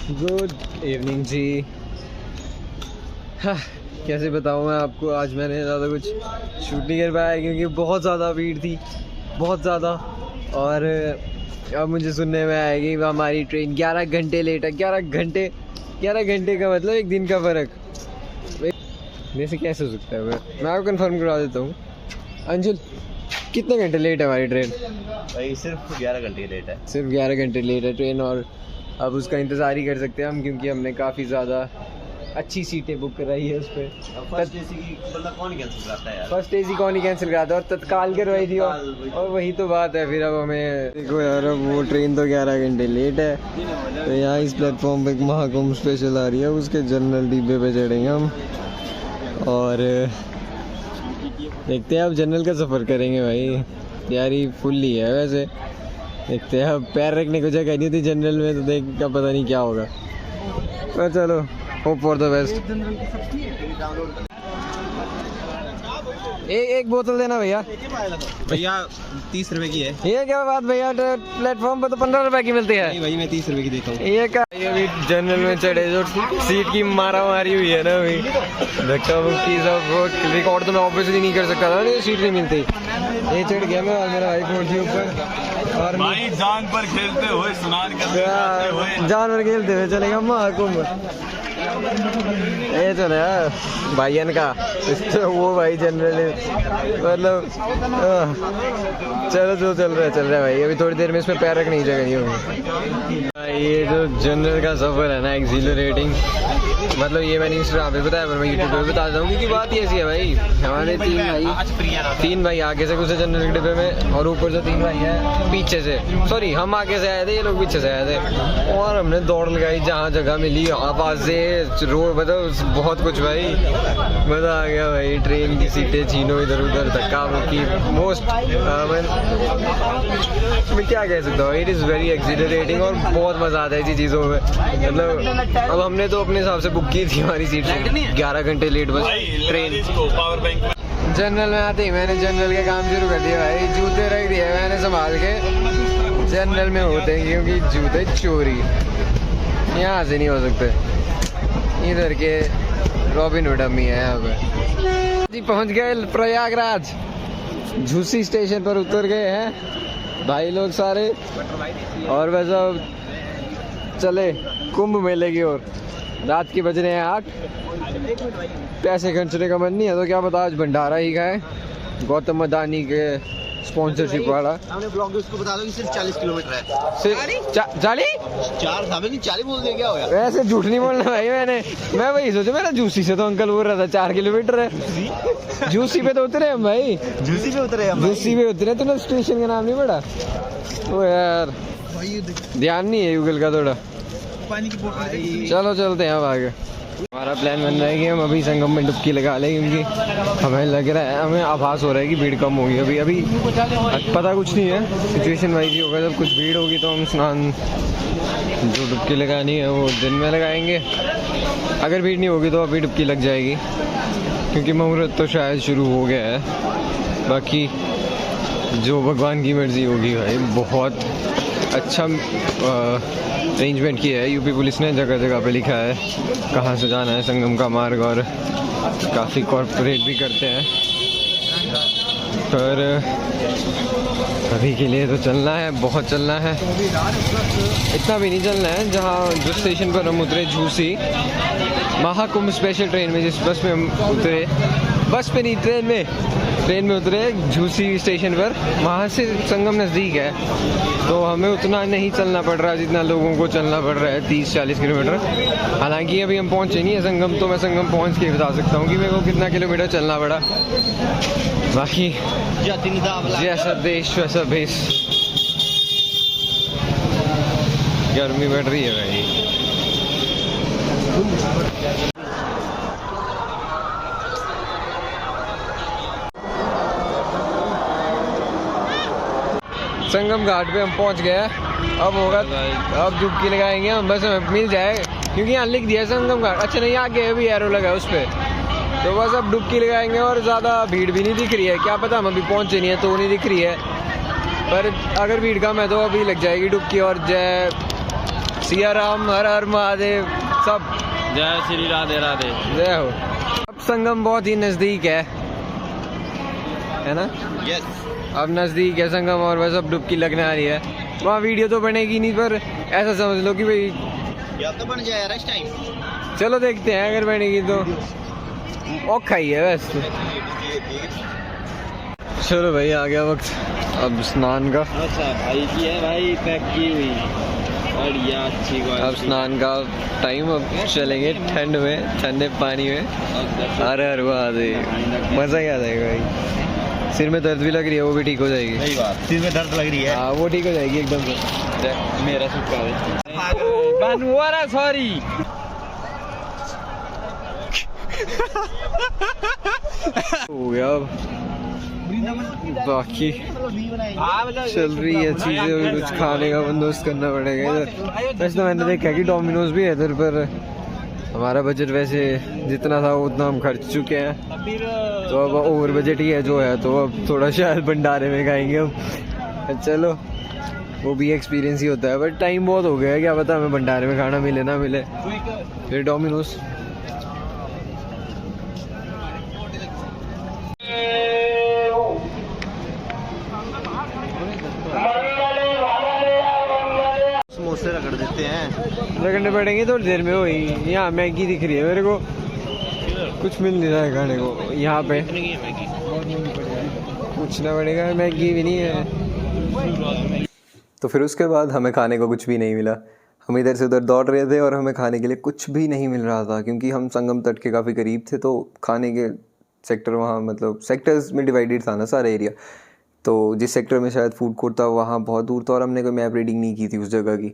Good evening जी। हाँ, कैसे बताऊँ मैं आपको, आज मैंने ज़्यादा कुछ शूट नहीं कर पाया क्योंकि बहुत ज़्यादा भीड़ थी, बहुत ज़्यादा। और अब मुझे सुनने में आया कि हमारी ट्रेन 11 घंटे लेट है। 11 घंटे का मतलब एक दिन का फ़र्क। वैसे कैसे हो सकता है? मैं आपको कंफर्म करवा देता हूँ। अंजुल, कितने घंटे लेट है हमारी ट्रेन? भाई सिर्फ 11 घंटे लेट है। सिर्फ 11 घंटे लेट है ट्रेन, और अब उसका इंतज़ार ही कर सकते हैं हम क्योंकि हमने काफ़ी ज़्यादा अच्छी सीटें बुक कराई है उस पर। फर्स्ट एसी की बंदा कौन कैंसिल कराता है यार? फर्स्ट एसी कौन ही कैंसिल कराता है, और तत्काल करवाई थी। और वही तो बात है। फिर अब हमें देखो यार, अब वो ट्रेन तो 11 घंटे लेट है, तो यहाँ इस प्लेटफॉर्म पे एक महाकुंभ स्पेशल आ रही है, उसके जनरल डिब्बे पे चढ़ेंगे हम और देखते हैं। अब जनरल का सफ़र करेंगे भाई। तैयारी फुल ही है वैसे, देखते हैं। अब पैर रखने को जगह नहीं थी जनरल में, तो देख का पता नहीं क्या होगा, पर चलो होप फॉर द बेस्ट। एक बोतल देना भैया। भैया 30 रुपए की है। ये क्या बात भैया, प्लेटफॉर्म पर तो 15 रुपए की मिलती है। नहीं भाई, मैं 30 रुपए की देता हूँ। ये क्या, ये भी जनरल में चढ़े, जो सीट की मारा मारी हुई है ना अभी, धक्का मुक्की सब। वो रिकॉर्ड तो मैं ऑब्वियसली नहीं कर सकता था, नहीं सीट नहीं मिलती। ये चढ़ गया मैं और मेरा आईफोन थी ऊपर, और भाई जान पर खेलते हुए स्नान करते हुए जानवर खेलते हुए चलेगा महाकुंभ। ये चले यार भाईयन का तो वो भाई जनरल मतलब चलो जो चल रहा है भाई। अभी थोड़ी देर में इसमें पैर रखने की जगह नहीं होगी। ये जो जनरल का सफ़र है ना, एक्सिलरेटिंग, मतलब ये मैंने इंस्टाग्राम पे बताया, पर मैं यूट्यूब पे बता दूँ क्योंकि बात ही ऐसी है भाई। हमारे तीन भाई आगे से घुसे जनरल के डिब्बे में, और ऊपर से 3 भाई है पीछे से। सॉरी, हम आगे से आए थे, ये लोग पीछे से आए थे, और हमने दौड़ लगाई जहाँ जगह मिली, आवाज़ से रोड, मतलब बहुत कुछ भाई। मज़ा आ गया भाई। ट्रेन की सीटें छीनो इधर उधर, धक्का मुक्की। मोस्ट मैं क्या कह सकता हूँ, इट इज़ वेरी एक्सिलरेटिंग और बहुत मज़ा आता है ऐसी चीज़ों में। मतलब अब हमने तो अपने हिसाब से बुक की थी हमारी सीट, 11 घंटे late bus train. Power bank general में आते ही मैंने जनरल के काम शुरू कर दिया भाई। जूते रख दिए मैंने संभाल के, जनरल में होते हैं क्योंकि जूते चोरी यहाँ से नहीं हो सकते। इधर के रॉबिन हुड अम्मी है यहाँ पे जी। पहुँच गए प्रयागराज, झूसी स्टेशन पर उतर गए हैं भाई लोग सारे, और वैसा चले कुंभ मेले की ओर। रात के बज रहे हैं 8। पैसे खर्चने का मन नहीं है तो क्या पता आज भंडारा ही खाए, गौतम अदानी के स्पॉन्सरशिप वाला। हमने ब्लॉग में उसको बता दो कि सिर्फ 40 किलोमीटर है। सिर्फ 40? 40 बोल दे क्या होगा? वैसे झूठ नहीं बोलना भाई। मैं वही सोचा, मेरा जूसी से तो अंकल बोल रहा था 4 किलोमीटर है। जूसी पे तो उतरे हम भाई, जूसी पे उतरे हम। जूसी पे उतरे, तो स्टेशन का नाम नहीं पड़ा। ओ यार ध्यान नहीं है गूगल का थोड़ा। पानी की बोतल। चलो चलते हैं अब आगे। हमारा प्लान बन रहा है कि हम अभी संगम में डुबकी लगा लें, क्योंकि हमें लग रहा है, हमें आभास हो रहा है कि भीड़ कम होगी। अभी पता कुछ नहीं है, सिचुएशन वाइज ही होगा। जब कुछ भीड़ होगी तो हम स्नान, जो डुबकी लगानी है वो दिन में लगाएंगे। अगर भीड़ नहीं होगी तो अभी डुबकी लग जाएगी, क्योंकि मुहूर्त तो शायद शुरू हो गया है। बाकी जो भगवान की मर्जी होगी भाई। बहुत अच्छा अरेंजमेंट किया है यूपी पुलिस ने, जगह जगह पे लिखा है कहाँ से जाना है संगम का मार्ग, और काफ़ी कॉर्पोरेट भी करते हैं। पर अभी के लिए तो चलना है, बहुत चलना है। इतना भी नहीं चलना है। जहाँ जो स्टेशन पर हम उतरे, झूसी महाकुंभ स्पेशल ट्रेन में, जिस बस में हम उतरे, बस पे नहीं ट्रेन में उतरे झूसी स्टेशन पर, वहाँ से संगम नज़दीक है, तो हमें उतना नहीं चलना पड़ रहा जितना लोगों को चलना पड़ रहा है, 30-40 किलोमीटर। हालांकि अभी हम पहुँचे नहीं है संगम, तो मैं संगम पहुँच के बता सकता हूँ कि मेरे को कितना किलोमीटर चलना पड़ा। बाकी जैसा देश वैसा भेष। गर्मी बढ़ रही है भाई। संगम घाट पे हम पहुंच गए। अब होगा, अब डुबकी लगाएंगे हम, बस हमें मिल जाए, क्योंकि यहाँ लिख दिया है संगम घाट। अच्छा नहीं, आगे भी एरो लगा है उस पर, तो बस अब डुबकी लगाएंगे। और ज़्यादा भीड़ भी नहीं दिख रही है, क्या पता हम अभी पहुँचे नहीं है तो नहीं दिख रही है, पर अगर भीड़ कम है तो अभी लग जाएगी डुबकी। और जय सिया राम, हर हर महादेव, सब जय श्री राधे राधे। जय हो। अब संगम बहुत ही नजदीक है ना? यस। अब नजदीक है संगम और बस अब डुबकी लगने आ रही है। वहाँ वीडियो तो बनेगी नहीं, पर ऐसा समझ लो कि भाई या तो बन जाए यार इस टाइम। चलो देखते हैं, अगर बनेगी तो औखा ही है वैसे। चलो भाई आ गया वक्त अब स्नान का। अच्छा भाई की है भाई, पैक की हुई बढ़िया अच्छी बात। अब स्नान का टाइम, अब चलेंगे ठंड में, ठंडे पानी में। अरे हर महादेव, मजा ही आ जाएगा भाई। सिर में दर्द भी लग रही है, वो भी ठीक हो जाएगी। सही बात, सिर में दर्द लग रही है। हाँ वो ठीक हो जाएगी एकदम से। मेरा सुखा है सॉरी। हो गया अब बाकी चल रही है चीजें, अभी कुछ खाने का बंदोबस्त करना पड़ेगा इधर। वैसे तो मैंने देखा कि डोमिनोज भी है इधर, पर हमारा बजट वैसे जितना था उतना हम खर्च चुके हैं, तो अब ओवर बजट ही है जो है, तो अब थोड़ा शायद भंडारे में खाएंगे हम। चलो वो भी एक्सपीरियंस ही होता है, बट टाइम बहुत हो गया है, क्या पता हमें भंडारे में खाना मिले ना मिले। फिर डोमिनोज समोसे रगड़ देते हैं, रगड़ने पड़ेंगे थोड़ी देर में। वही यहाँ मैगी दिख रही है मेरे को, कुछ मिल नहीं रहा है खाने को यहाँ पे। पूछना पड़ेगा, मैगी भी नहीं है। तो फिर उसके बाद हमें खाने को कुछ भी नहीं मिला। हम इधर से उधर दौड़ रहे थे और हमें खाने के लिए कुछ भी नहीं मिल रहा था, क्योंकि हम संगम तट के काफ़ी करीब थे, तो खाने के सेक्टर वहाँ मतलब सेक्टर्स में डिवाइडेड था ना सारा एरिया। तो जिस सेक्टर में शायद फूड कोर्ट था वहाँ बहुत दूर था, और हमने कोई मैप रीडिंग नहीं की थी उस जगह की,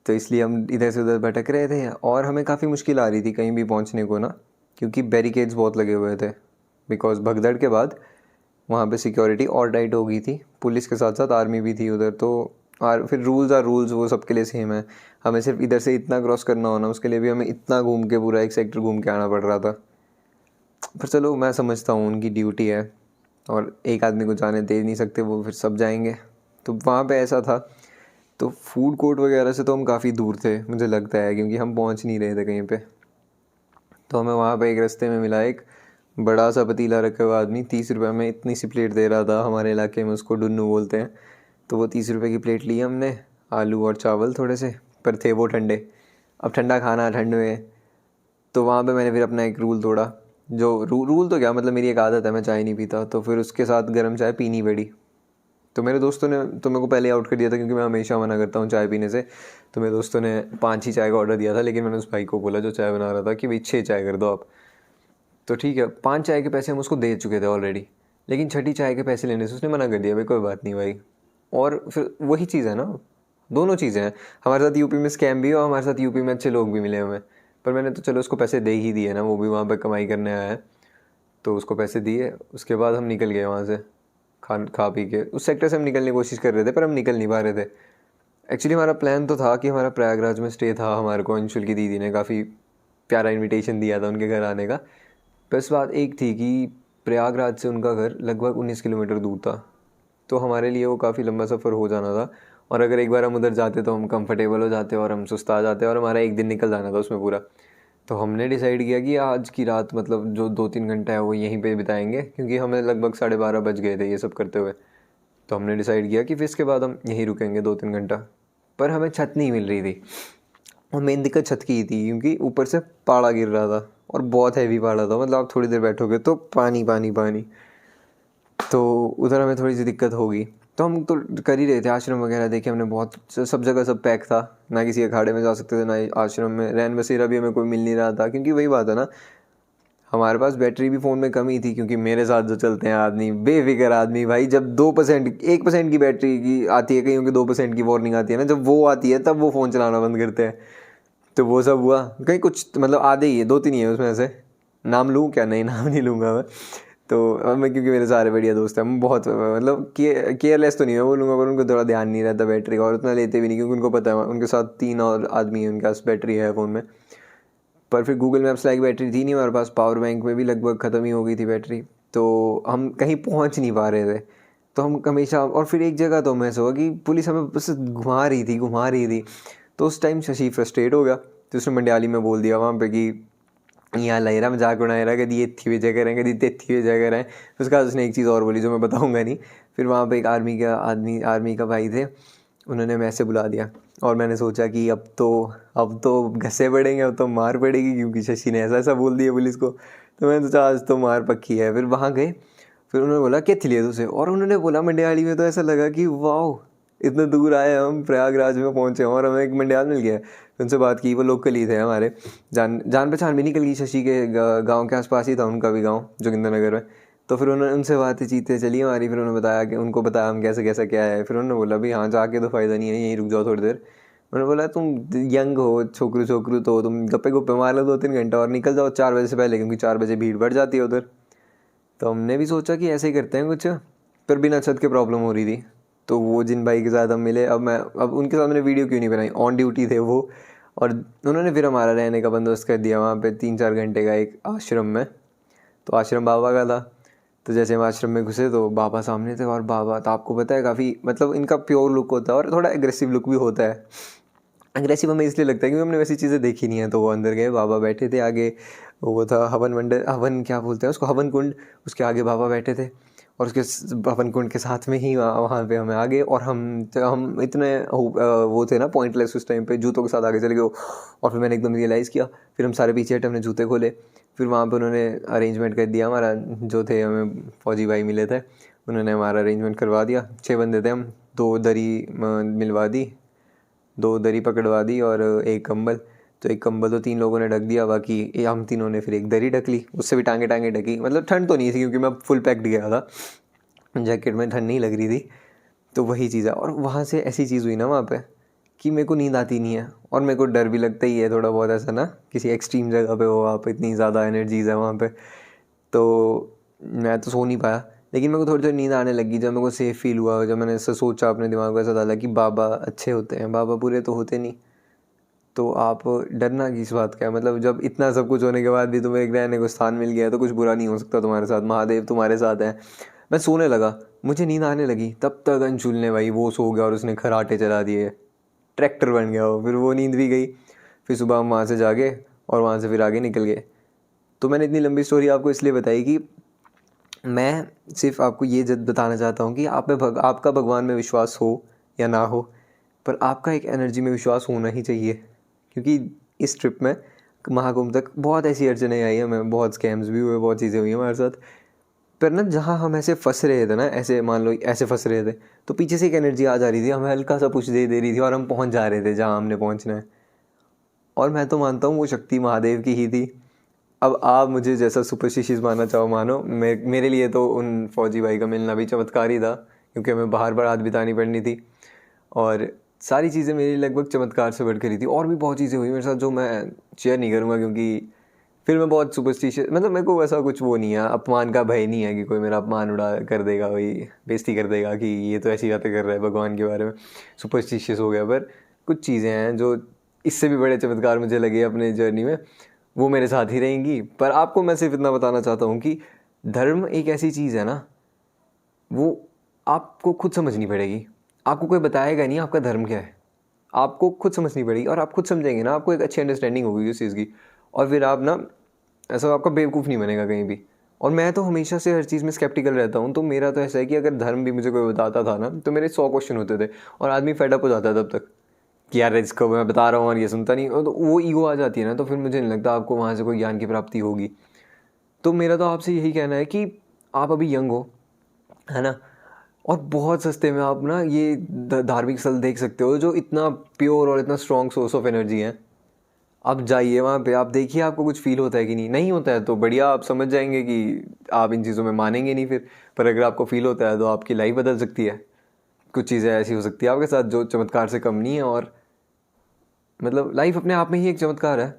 तो इसलिए हम इधर से उधर भटक रहे थे। और हमें काफ़ी मुश्किल आ रही थी कहीं भी पहुँचने को ना, क्योंकि बैरिकेड्स बहुत लगे हुए थे। बिकॉज भगदड़ के बाद वहाँ पे सिक्योरिटी और टाइट हो गई थी, पुलिस के साथ साथ आर्मी भी थी उधर। तो और फिर रूल्स आर रूल्स, वो सबके लिए सेम है। हमें सिर्फ इधर से इतना क्रॉस करना होना, उसके लिए भी हमें इतना घूम के पूरा एक सेक्टर घूम के आना पड़ रहा था। पर चलो मैं समझता हूँ उनकी ड्यूटी है, और एक आदमी को जाने दे नहीं सकते, वो फिर सब जाएंगे। तो वहाँ पे ऐसा था। तो फूड कोर्ट वगैरह से तो हम काफ़ी दूर थे मुझे लगता है, क्योंकि हम पहुँच नहीं रहे थे कहीं पे। तो हमें वहाँ पे एक रास्ते में मिला एक बड़ा सा पतीला रखा हुआ आदमी, 30 रुपये में इतनी सी प्लेट दे रहा था। हमारे इलाके में उसको डुन्नू बोलते हैं। तो वो 30 रुपये की प्लेट ली हमने, आलू और चावल थोड़े से, पर थे वो ठंडे। अब ठंडा खाना ठंड में, तो वहाँ पे मैंने फिर अपना एक रूल तोड़ा। जो रूल तो क्या, मतलब मेरी एक आदत है, मैं चाय नहीं पीता, तो फिर उसके साथ गर्म चाय पीनी पड़ी। तो मेरे दोस्तों ने तो मेरे को पहले आउट कर दिया था, क्योंकि मैं हमेशा मना करता हूँ चाय पीने से। तो मेरे दोस्तों ने 5 ही चाय का ऑर्डर दिया था, लेकिन मैंने उस भाई को बोला जो चाय बना रहा था कि भाई 6 चाय कर दो आप। तो ठीक है, 5 चाय के पैसे हम उसको दे चुके थे ऑलरेडी, लेकिन 6ठी चाय के पैसे लेने से उसने मना कर दिया। भाई कोई बात नहीं भाई। और फिर वही चीज़ है ना, दोनों चीज़ें हैं। हमारे साथ यूपी में स्कैम भी हुआ, हमारे साथ यूपी में अच्छे लोग भी मिले हमें। पर मैंने तो चलो उसको पैसे दे ही दिए ना, वो भी वहाँ पर कमाई करने आया है, तो उसको पैसे दिए। उसके बाद हम निकल गए वहाँ से खा पी के। उस सेक्टर से हम निकलने की कोशिश कर रहे थे, पर हम निकल नहीं पा रहे थे। एक्चुअली हमारा प्लान तो था कि हमारा प्रयागराज में स्टे था। हमारे को अंशुल की दीदी ने काफ़ी प्यारा इनविटेशन दिया था उनके घर आने का। बस बात एक थी कि प्रयागराज से उनका घर लगभग 19 किलोमीटर दूर था, तो हमारे लिए वो काफ़ी लंबा सफ़र हो जाना था। और अगर एक बार हम उधर जाते तो हम कंफर्टेबल हो जाते और हम सुस्ता जाते, और हमारा एक दिन निकल जाना था उसमें पूरा। तो हमने डिसाइड किया कि आज की रात मतलब जो 2-3 घंटा है वो यहीं पे बिताएंगे, क्योंकि हमें लगभग 12:30 बज गए थे ये सब करते हुए। तो हमने डिसाइड किया कि फिर इसके बाद हम यहीं रुकेंगे 2-3 घंटा। पर हमें छत नहीं मिल रही थी, और मेन दिक्कत छत की ही थी, क्योंकि ऊपर से पहाड़ा गिर रहा था, और बहुत हैवी पहाड़ा था। मतलब आप थोड़ी देर बैठोगे तो पानी पानी पानी, तो उधर हमें थोड़ी सी दिक्कत होगी। तो हम तो कर ही रहे थे, आश्रम वगैरह देखे हमने बहुत, सब जगह सब पैक था, ना किसी अखाड़े में जा सकते थे, ना आश्रम में। रैन बसेरा भी हमें कोई मिल नहीं रहा था, क्योंकि वही बात है ना, हमारे पास बैटरी भी फ़ोन में कम ही थी। क्योंकि मेरे साथ जो चलते हैं आदमी, बेफिक्र आदमी भाई, जब 2% 1% की बैटरी की आती है, कहीं 2% की वार्निंग आती है ना, जब वो आती है तब वो फ़ोन चलाना बंद करते हैं। तो वो सब हुआ। कहीं कुछ मतलब आधे ही है, 2-3 ही है उसमें से। नाम लूँ क्या? नहीं, नाम नहीं लूँगा मैं। तो मैं, क्योंकि मेरे सारे बढ़िया दोस्त हैं, मैं बहुत मतलब केयरलेस तो नहीं है बोलूँगा, पर उनको थोड़ा ध्यान नहीं रहता बैटरी का, और उतना लेते भी नहीं, क्योंकि उनको पता है उनके साथ 3 और आदमी हैं, उनके पास बैटरी है फ़ोन में। पर फिर गूगल मैप्स लाइक बैटरी थी नहीं हमारे पास, पावर बैंक में भी लगभग ख़त्म ही हो गई थी बैटरी। तो हम कहीं पहुँच नहीं पा रहे थे। तो हम हमेशा, और फिर एक जगह तो हमें ऐसा हुआ कि पुलिस हमें बस घुमा रही थी। तो उस टाइम शशि फ्रस्ट्रेट हो गया, तो उसने मंडियाली में बोल दिया वहाँ पे कि यहाँ लहरा मजाक उड़ा रहा, कभी इतनी भी जगह रहें, कभी इतनी भी जगह रहें। फिर उसके बाद उसने एक चीज़ और बोली जो मैं बताऊँगा नहीं। फिर वहाँ पे एक आर्मी का भाई थे, उन्होंने मैसे बुला दिया, और मैंने सोचा कि अब तो घसे पड़ेंगे, अब तो मार पड़ेगी, क्योंकि शशि ने ऐसा बोल दिया पुलिस को। तो मैंने सोचा आज तो मार पक्की है। फिर वहाँ गए, फिर उन्होंने बोला क्या लिए तुझे, और उन्होंने बोला मंडियाली में। तो ऐसा लगा कि वाह, इतने दूर आए हम, प्रयागराज में पहुँचे और हमें एक मंडियाल मिल गया। उनसे बात की, वो लोकल ही थे हमारे, जान पहचान भी निकल गई। शशि के गांव के आसपास ही था उनका भी गांव, जोगिंद्रनगर में। तो फिर उन्होंने उनसे बातें चीतें चली हमारी। फिर उन्होंने बताया कि उनको बताया हम कैसे कैसा क्या है। फिर उन्होंने बोला भी हाँ जाके तो फ़ायदा नहीं है, यहीं रुक जाओ थोड़ी देर। मैंने बोला तुम यंग हो, छोकरू तो तुम गप्पे गुप्पे मार लो 2-3 घंटा और निकल जाओ 4 बजे से पहले, क्योंकि 4 बजे भीड़ बढ़ जाती है उधर। तो हमने भी सोचा कि ऐसे ही करते हैं कुछ, पर बिना छत के प्रॉब्लम हो रही थी। तो वो जिन भाई के साथ हम मिले, अब उनके साथ मैंने वीडियो क्यों नहीं बनाई, ऑन ड्यूटी थे वो। और उन्होंने फिर हमारा रहने का बंदोबस्त कर दिया वहाँ पे 3-4 घंटे का एक आश्रम में। तो आश्रम बाबा का था। तो जैसे हम आश्रम में घुसे तो बाबा सामने थे, और बाबा तो आपको पता है काफ़ी मतलब इनका प्योर लुक होता है और थोड़ा एग्रेसिव लुक भी होता है। एग्रेसिव हमें इसलिए लगता है क्योंकि हमने वैसी चीज़ें देखी नहीं है। तो वो अंदर गए, बाबा बैठे थे आगे, वो था हवन क्या बोलते हैं उसको, हवन कुंड, उसके आगे बाबा बैठे थे। और उसके हवन कुंड के साथ में ही वहाँ पे हमें आगे, और हम इतने वो थे ना पॉइंटलेस उस टाइम पे, जूतों के साथ आगे चले गए। और फिर मैंने एकदम रियलाइज़ किया, फिर हम सारे पीछे हटे, हमने जूते खोले। फिर वहाँ पे उन्होंने अरेंजमेंट कर दिया हमारा, जो थे हमें फौजी भाई मिले थे, उन्होंने हमारा अरेंजमेंट करवा दिया। 6 बंदे थे हम, 2 दरी मिलवा दी, 2 दरी पकड़वा दी और एक कंबल। तो एक कंबल तो 3 लोगों ने ढक दिया, बाकी हम तीनों ने फिर एक दरी ढक ली, उससे भी टांगे ढकी। मतलब ठंड तो नहीं थी क्योंकि मैं फुल पैक्ड गया था, जैकेट में ठंड नहीं लग रही थी। तो वही चीज़ है। और वहाँ से ऐसी चीज़ हुई ना वहाँ पे कि मेरे को नींद आती नहीं है, और मेरे को डर भी लगता ही है थोड़ा बहुत, ऐसा ना किसी एक्सट्रीम जगह पे हो आप, इतनी ज़्यादा एनर्जीज़ है वहाँ पे। तो मैं तो सो नहीं पाया, लेकिन मेरे को थोड़ी थोड़ी नींद आने लगी जब मेरे को सेफ़ फील हुआ, जब मैंने ऐसा सोचा अपने दिमाग को, ऐसा डाला कि बाबा अच्छे होते हैं, बाबा बुरे तो होते नहीं। तो आप डरना किस बात का है, मतलब जब इतना सब कुछ होने के बाद भी तुम्हें एक रहने को स्थान मिल गया है तो कुछ बुरा नहीं हो सकता तुम्हारे साथ, महादेव तुम्हारे साथ हैं। मैं सोने लगा, मुझे नींद आने लगी, तब तक अंशुल ने भाई वो सो गया और उसने खराटे चला दिए, ट्रैक्टर बन गया वो। फिर वो नींद भी गई। फिर सुबह हम वहाँ से जागे और वहाँ से फिर आगे निकल गए। तो मैंने इतनी लंबी स्टोरी आपको इसलिए बताई कि मैं सिर्फ आपको ये बताना चाहता हूँ कि आपका भगवान में विश्वास हो या ना हो, पर आपका एक एनर्जी में विश्वास होना ही चाहिए। क्योंकि इस ट्रिप में महाकुंभ तक बहुत ऐसी अड़चने आई हमें, बहुत स्कैम्स भी हुए, बहुत चीज़ें हुई हमारे साथ। पर ना जहाँ हम ऐसे फंस रहे थे ना, ऐसे मान लो ऐसे फंस रहे थे, तो पीछे से एक एनर्जी आ जा रही थी, हमें हल्का सा पुश दे रही थी और हम पहुँच जा रहे थे जहाँ हमने पहुँचना है। और मैं तो मानता हूँ वो शक्ति महादेव की ही थी। अब आप मुझे जैसा सुपरस्टिशियस मानना चाहो मानो, मेरे लिए तो उन फौजी भाई का मिलना भी चमत्कार ही था, क्योंकि हमें बाहर रात बितानी पड़नी थी। और सारी चीज़ें मेरी लगभग चमत्कार से बढ़कर ही थी। और भी बहुत चीज़ें हुई मेरे साथ जो मैं शेयर नहीं करूँगा, क्योंकि फिर मैं बहुत सुपरस्टिशियस, मतलब मेरे को वैसा कुछ वो नहीं है, अपमान का भय नहीं है कि कोई मेरा अपमान उड़ा कर देगा, वही बेइज्जती कर देगा कि ये तो ऐसी बातें कर रहा है भगवान के बारे में, सुपरस्टिशियस हो गया। पर कुछ चीज़ें हैं जो इससे भी बड़े चमत्कार मुझे लगे अपने जर्नी में, वो मेरे साथ ही रहेंगी। पर आपको मैं सिर्फ इतना बताना चाहता हूँ कि धर्म एक ऐसी चीज़ है ना, वो आपको खुद समझनी पड़ेगी, आपको कोई बताएगा नहीं आपका धर्म क्या है, आपको खुद समझनी पड़ेगी। और आप खुद समझेंगे ना, आपको एक अच्छी अंडरस्टैंडिंग होगी उस चीज़ की, और फिर आप ना ऐसा आपका बेवकूफ़ नहीं बनेगा कहीं भी। और मैं तो हमेशा से हर चीज़ में स्केप्टिकल रहता हूँ। तो मेरा तो ऐसा है कि अगर धर्म भी मुझे कोई बताता था ना, तो मेरे 100 क्वेश्चन होते थे, और आदमी फेडअप हो जाता है तब तक कि यार इसको मैं बता रहा हूँ और ये सुनता नहीं, तो वो ईगो आ जाती है ना, तो फिर मुझे नहीं लगता आपको वहाँ से कोई ज्ञान की प्राप्ति होगी। तो मेरा तो आपसे यही कहना है कि आप अभी यंग हो, है ना, और बहुत सस्ते में आप ना ये धार्मिक स्थल देख सकते हो जो इतना प्योर और इतना स्ट्रॉन्ग सोर्स ऑफ एनर्जी है। आप जाइए वहाँ पे, आप देखिए आपको कुछ फील होता है कि नहीं होता है तो बढ़िया, आप समझ जाएंगे कि आप इन चीज़ों में मानेंगे नहीं फिर। पर अगर आपको फील होता है तो आपकी लाइफ बदल सकती है, कुछ चीज़ें ऐसी हो सकती है आपके साथ जो चमत्कार से कम नहीं है। और मतलब लाइफ अपने आप में ही एक चमत्कार है।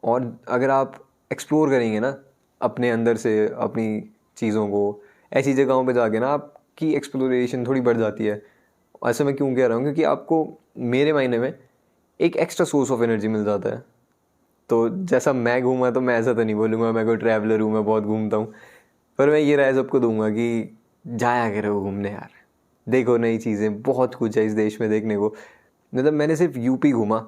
और अगर आप एक्सप्लोर करेंगे ना अपने अंदर से अपनी चीज़ों को, ऐसी जगहों पे जाके ना आपकी एक्सप्लोरेशन थोड़ी बढ़ जाती है। ऐसा मैं क्यों कह रहा हूँ, क्योंकि आपको मेरे मायने में एक एक्स्ट्रा सोर्स ऑफ एनर्जी मिल जाता है। तो जैसा मैं घूमा, तो मैं ऐसा तो नहीं बोलूँगा मैं कोई ट्रैवलर हूँ, मैं बहुत घूमता हूँ, पर मैं ये राय सबको दूंगा कि जाया करो घूमने यार, देखो नई चीज़ें, बहुत कुछ है इस देश में देखने को। मतलब मैंने सिर्फ यूपी घूमा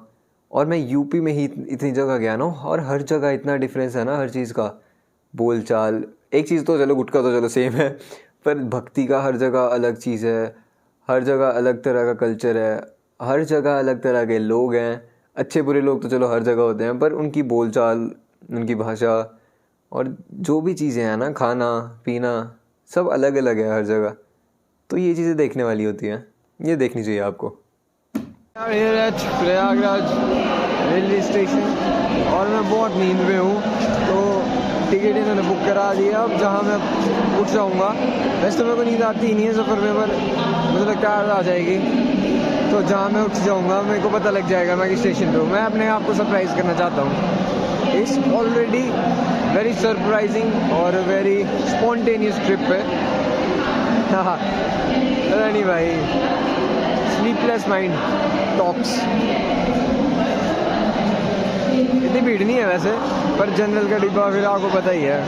और मैं यूपी में ही इतनी जगह गया ना, और हर जगह इतना डिफरेंस है ना हर चीज़ का, बोल चाल। एक चीज़ तो चलो गुटखा तो चलो सेम है, पर भक्ति का हर जगह अलग चीज़ है, हर जगह अलग तरह का कल्चर है, हर जगह अलग तरह के लोग हैं। अच्छे बुरे लोग तो चलो हर जगह होते हैं, पर उनकी बोल चाल, उनकी भाषा और जो भी चीज़ें हैं ना, खाना पीना, सब अलग अलग है हर जगह। तो ये चीज़ें देखने वाली होती हैं, ये देखनी चाहिए आपको। प्रयागराज रेलवे स्टेशन और मैं बहुत नींद में हूँ, तो टिकट इन्होंने बुक करा दिया। अब जहाँ मैं उठ जाऊँगा, वैसे तो मेरे को नींद आती ही नहीं है सफ़र में, पर मुझे लगता है आ जाएगी। तो जहाँ मैं उठ जाऊँगा मेरे को पता लग जाएगा मैं किस स्टेशन पे हूँ। मैं अपने आप को सरप्राइज़ करना चाहता हूँ। इट्स ऑलरेडी वेरी सरप्राइजिंग और वेरी स्पॉन्टेनियस ट्रिप है। हाँ नहीं भाई, स्लीपलेस माइंड टॉक्स। इतनी भीड़ नहीं है वैसे, पर जनरल का डिब्बा फिर आपको पता ही है।